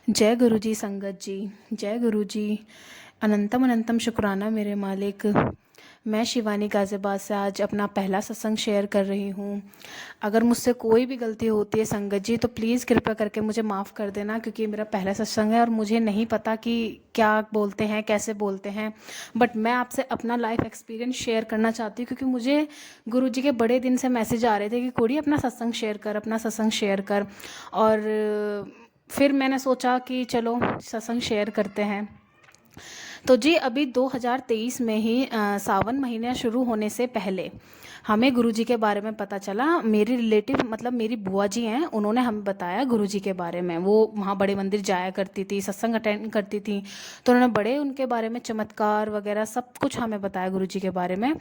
जय गुरु जी संगत जी। जय गुरु जी। अनंतम अनंतम शुक्राना मेरे मालिक। मैं शिवानी गाज़ियाबाद से आज अपना पहला सत्संग शेयर कर रही हूँ। अगर मुझसे कोई भी गलती होती है संगत जी तो प्लीज़ कृपया करके मुझे माफ़ कर देना, क्योंकि ये मेरा पहला सत्संग है और मुझे नहीं पता कि क्या बोलते हैं, कैसे बोलते हैं। बट मैं आपसे अपना लाइफ एक्सपीरियंस शेयर करना चाहती हूँ, क्योंकि मुझे गुरु जी के बड़े दिन से मैसेज आ रहे थे कि कोड़ी अपना सत्संग शेयर कर, अपना सत्संग शेयर कर। और फिर मैंने सोचा कि चलो सत्संग शेयर करते हैं। तो जी अभी 2023 में ही सावन महीना शुरू होने से पहले हमें गुरुजी के बारे में पता चला। मेरी रिलेटिव मतलब मेरी बुआ जी हैं, उन्होंने हमें बताया गुरुजी के बारे में। वो वहाँ बड़े मंदिर जाया करती थी, सत्संग अटेंड करती थी, तो उन्होंने बड़े उनके बारे में चमत्कार वगैरह सब कुछ हमें बताया गुरुजी के बारे में।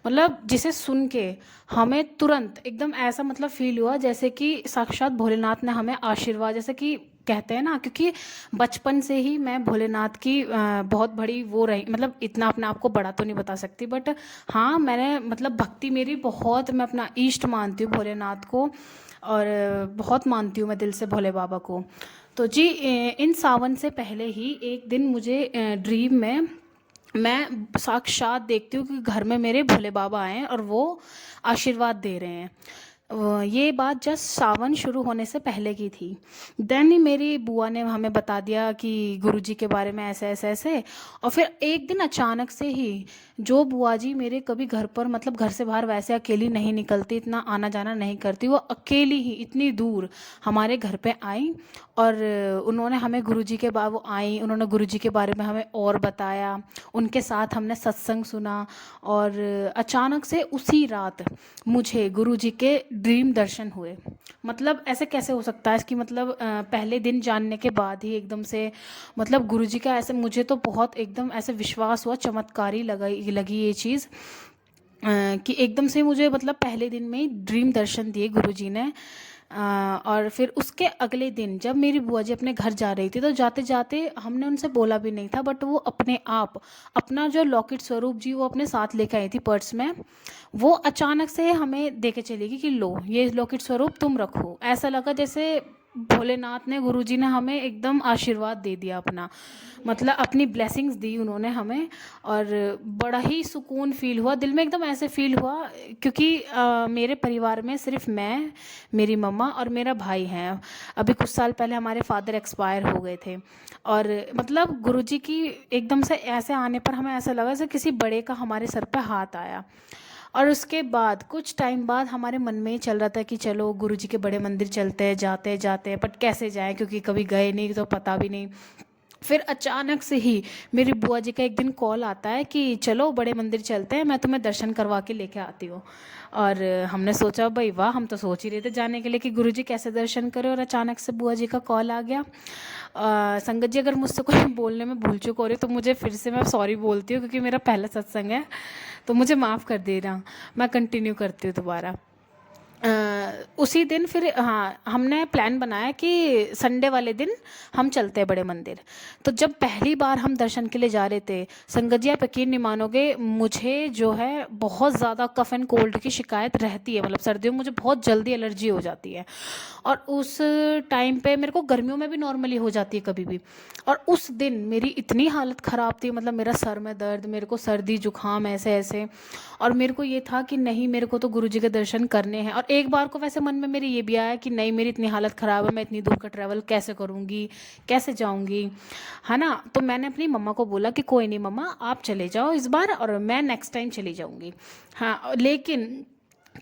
मतलब जिसे सुन के हमें तुरंत एकदम ऐसा मतलब फील हुआ जैसे कि साक्षात भोलेनाथ ने हमें आशीर्वाद, जैसे कि कहते हैं ना, क्योंकि बचपन से ही मैं भोलेनाथ की बहुत बड़ी वो रही। मतलब इतना अपने आप को बड़ा तो नहीं बता सकती, बट हाँ मैंने मतलब भक्ति मेरी बहुत, मैं अपना इष्ट मानती हूँ भोलेनाथ को। और बहुत मानती हूँ मैं दिल से भोले बाबा को। तो जी इन सावन से पहले ही एक दिन मुझे ड्रीम में मैं साक्षात देखती हूँ कि घर में मेरे भोले बाबा आए हैं और वो आशीर्वाद दे रहे हैं। ये बात जस्ट सावन शुरू होने से पहले की थी। देन ही मेरी बुआ ने हमें बता दिया कि गुरुजी के बारे में ऐसे ऐसे ऐसे। और फिर एक दिन अचानक से ही जो बुआ जी मेरे कभी घर पर मतलब घर से बाहर वैसे अकेली नहीं निकलती, इतना आना जाना नहीं करती, वो अकेली ही इतनी दूर हमारे घर पे आई। और उन्होंने हमें गुरुजी के वो आई, उन्होंने गुरुजी के बारे में हमें और बताया। उनके साथ हमने सत्संग सुना। और अचानक से उसी रात मुझे गुरुजी के ड्रीम दर्शन हुए। मतलब ऐसे कैसे हो सकता है इसकी मतलब पहले दिन जानने के बाद ही एकदम से मतलब गुरुजी का ऐसे, मुझे तो बहुत एकदम ऐसे विश्वास हुआ, चमत्कारी लगी ये चीज़। कि एकदम से मुझे मतलब पहले दिन में ही ड्रीम दर्शन दिए गुरुजी ने। और फिर उसके अगले दिन जब मेरी बुआ जी अपने घर जा रही थी, तो जाते जाते हमने उनसे बोला भी नहीं था, बट वो अपने आप अपना जो लॉकेट स्वरूप जी वो अपने साथ लेके आई थी पर्स में। वो अचानक से हमें दे के चली गई कि लो ये लॉकेट स्वरूप तुम रखो। ऐसा लगा जैसे भोलेनाथ ने, गुरुजी ने हमें एकदम आशीर्वाद दे दिया अपना, मतलब अपनी ब्लेसिंग्स दी उन्होंने हमें। और बड़ा ही सुकून फील हुआ दिल में, एकदम ऐसे फील हुआ। क्योंकि मेरे परिवार में सिर्फ मैं, मेरी मम्मा और मेरा भाई हैं। अभी कुछ साल पहले हमारे फादर एक्सपायर हो गए थे। और मतलब गुरुजी की एकदम से ऐसे आने पर हमें ऐसा लगा जैसे किसी बड़े का हमारे सर पे हाथ आया। और उसके बाद कुछ टाइम बाद हमारे मन में ही चल रहा था कि चलो गुरुजी के बड़े मंदिर चलते हैं, जाते जाते हैं, बट कैसे जाएं क्योंकि कभी गए नहीं तो पता भी नहीं। फिर अचानक से ही मेरी बुआ जी का एक दिन कॉल आता है कि चलो बड़े मंदिर चलते हैं, मैं तुम्हें दर्शन करवा के लेके आती हूँ। और हमने सोचा भाई वाह, हम तो सोच ही रहे थे जाने के लिए कि गुरुजी कैसे दर्शन करें, और अचानक से बुआ जी का कॉल आ गया। संगत जी अगर मुझसे कोई बोलने में भूल चूक हो रही तो मुझे फिर से मैं सॉरी बोलती हूँ, क्योंकि मेरा पहला सत्संग है, तो मुझे माफ़ कर देना। मैं कंटिन्यू करती हूँ दोबारा। उसी दिन फिर हाँ हमने प्लान बनाया कि संडे वाले दिन हम चलते हैं बड़े मंदिर। तो जब पहली बार हम दर्शन के लिए जा रहे थे, संगत जी आप यकीन नहीं मानोगे, मुझे जो है बहुत ज़्यादा कफ एंड कोल्ड की शिकायत रहती है। मतलब सर्दियों में मुझे बहुत जल्दी एलर्जी हो जाती है। और उस टाइम पे मेरे को गर्मियों में भी नॉर्मली हो जाती है कभी भी। और उस दिन मेरी इतनी हालत ख़राब थी, मतलब मेरा सर में दर्द, मेरे को सर्दी जुकाम ऐसे ऐसे। और मेरे को ये था कि नहीं मेरे को तो गुरुजी के दर्शन करने हैं। और एक बार को वैसे मन में मेरे ये भी आया कि नहीं मेरी इतनी हालत ख़राब है, मैं इतनी दूर का ट्रैवल कैसे करूँगी, कैसे जाऊँगी, है ना। तो मैंने अपनी मम्मा को बोला कि कोई नहीं मम्मा आप चले जाओ इस बार, और मैं नेक्स्ट टाइम चली जाऊँगी। हाँ लेकिन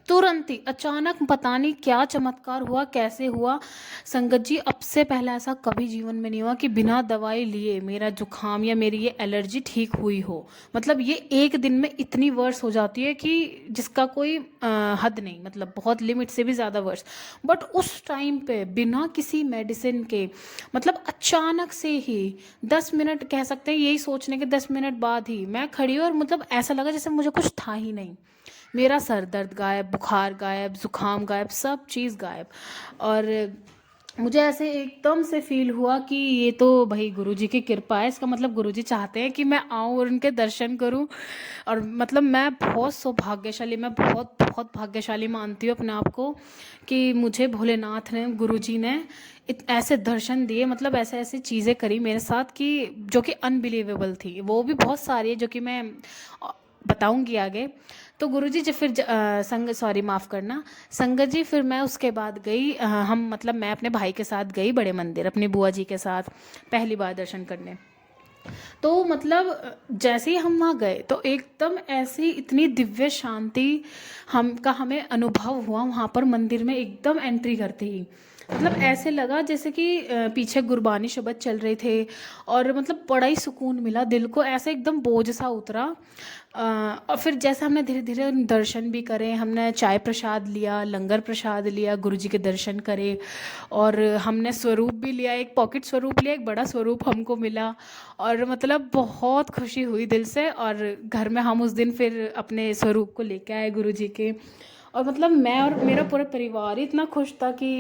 तुरंत ही अचानक पता नहीं क्या चमत्कार हुआ, कैसे हुआ। संगत जी अब से पहले ऐसा कभी जीवन में नहीं हुआ कि बिना दवाई लिए मेरा जुकाम या मेरी ये एलर्जी ठीक हुई हो। मतलब ये एक दिन में इतनी वर्स हो जाती है कि जिसका कोई हद नहीं, मतलब बहुत लिमिट से भी ज़्यादा वर्स। बट उस टाइम पे बिना किसी मेडिसिन के, मतलब अचानक से ही 10 मिनट कह सकते हैं, यही सोचने के 10 मिनट बाद ही मैं खड़ी हूँ, और मतलब ऐसा लगा जैसे मुझे कुछ था ही नहीं। मेरा सर दर्द गायब, बुखार गायब, ज़ुकाम गायब, सब चीज़ गायब। और मुझे ऐसे एकदम से फील हुआ कि ये तो भाई गुरुजी की कृपा है, इसका मतलब गुरुजी चाहते हैं कि मैं आऊँ और उनके दर्शन करूँ। और मतलब मैं बहुत सौभाग्यशाली, मैं बहुत बहुत भाग्यशाली मानती हूँ अपने आप को कि मुझे भोलेनाथ ने, गुरुजी ने ऐसे दर्शन दिए, मतलब ऐसे ऐसी चीज़ें करी मेरे साथ कि जो कि अनबिलीवेबल थी। वो भी बहुत सारी है जो कि मैं बताऊंगी आगे। तो गुरुजी जब फिर संग सॉरी माफ़ करना संगत जी, फिर मैं उसके बाद गई, हम मतलब मैं अपने भाई के साथ गई बड़े मंदिर अपनी बुआ जी के साथ पहली बार दर्शन करने। तो मतलब जैसे ही हम वहाँ गए तो एकदम ऐसी इतनी दिव्य शांति हमें अनुभव हुआ वहाँ पर मंदिर में एकदम एंट्री करते ही। मतलब ऐसे लगा जैसे कि पीछे गुरबानी शब्द चल रहे थे, और मतलब बड़ा ही सुकून मिला दिल को, ऐसे एकदम बोझ सा उतरा। और फिर जैसे हमने धीरे धीरे दर्शन भी करे, हमने चाय प्रसाद लिया, लंगर प्रसाद लिया, गुरुजी के दर्शन करे, और हमने स्वरूप भी लिया, एक पॉकेट स्वरूप लिया, एक बड़ा स्वरूप हमको मिला। और मतलब बहुत खुशी हुई दिल से, और घर में हम उस दिन फिर अपने स्वरूप को लेके आए गुरुजी के। और मतलब मैं और मेरा पूरा परिवार ही इतना खुश था कि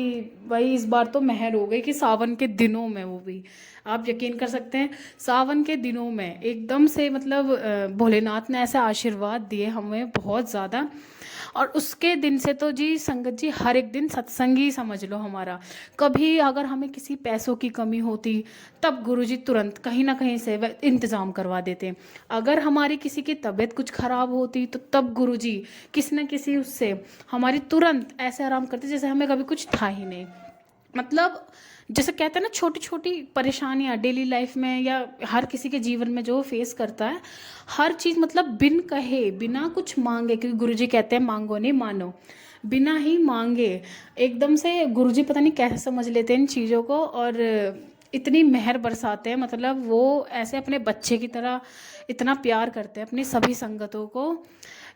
भाई इस बार तो मेहर हो गई, कि सावन के दिनों में, वो भी आप यकीन कर सकते हैं, सावन के दिनों में एकदम से मतलब भोलेनाथ ने ऐसे आशीर्वाद दिए हमें बहुत ज़्यादा। और उसके दिन से तो जी संगत जी हर एक दिन सत्संग ही समझ लो हमारा। कभी अगर हमें किसी पैसों की कमी होती, तब गुरुजी तुरंत कहीं ना कहीं से वह इंतज़ाम करवा देते। अगर हमारी किसी की तबीयत कुछ ख़राब होती, तो तब गुरुजी किसी न किसी उससे हमारी तुरंत ऐसे आराम करते जैसे हमें कभी कुछ था ही नहीं। मतलब जैसे कहते हैं ना, छोटी छोटी परेशानियां डेली लाइफ में या हर किसी के जीवन में जो फेस करता है, हर चीज़ मतलब बिन कहे बिना कुछ मांगे, क्योंकि गुरुजी कहते हैं मांगो नहीं मानो, बिना ही मांगे एकदम से गुरुजी पता नहीं कैसे समझ लेते हैं इन चीज़ों को, और इतनी मेहर बरसाते हैं। मतलब वो ऐसे अपने बच्चे की तरह इतना प्यार करते हैं अपनी सभी संगतों को।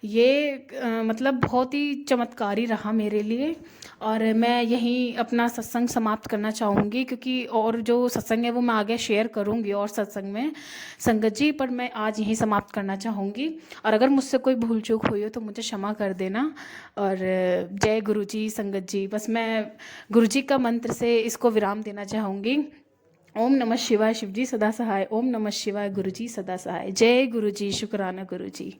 ये मतलब बहुत ही चमत्कारी रहा मेरे लिए। और मैं यहीं अपना सत्संग समाप्त करना चाहूँगी, क्योंकि और जो सत्संग है वो मैं आगे शेयर करूँगी और सत्संग में संगत जी, पर मैं आज यहीं समाप्त करना चाहूँगी। और अगर मुझसे कोई भूल चूक हुई हो तो मुझे क्षमा कर देना। और जय गुरु जी संगत जी, बस मैं गुरु जी का मंत्र से इसको विराम देना चाहूँगी। ओम नमः शिवाय, शिव जी सदा सहाय। ओम नमः शिवाय, गुरु जी सदा सहाय। जय गुरु जी, शुक्राना गुरु जी।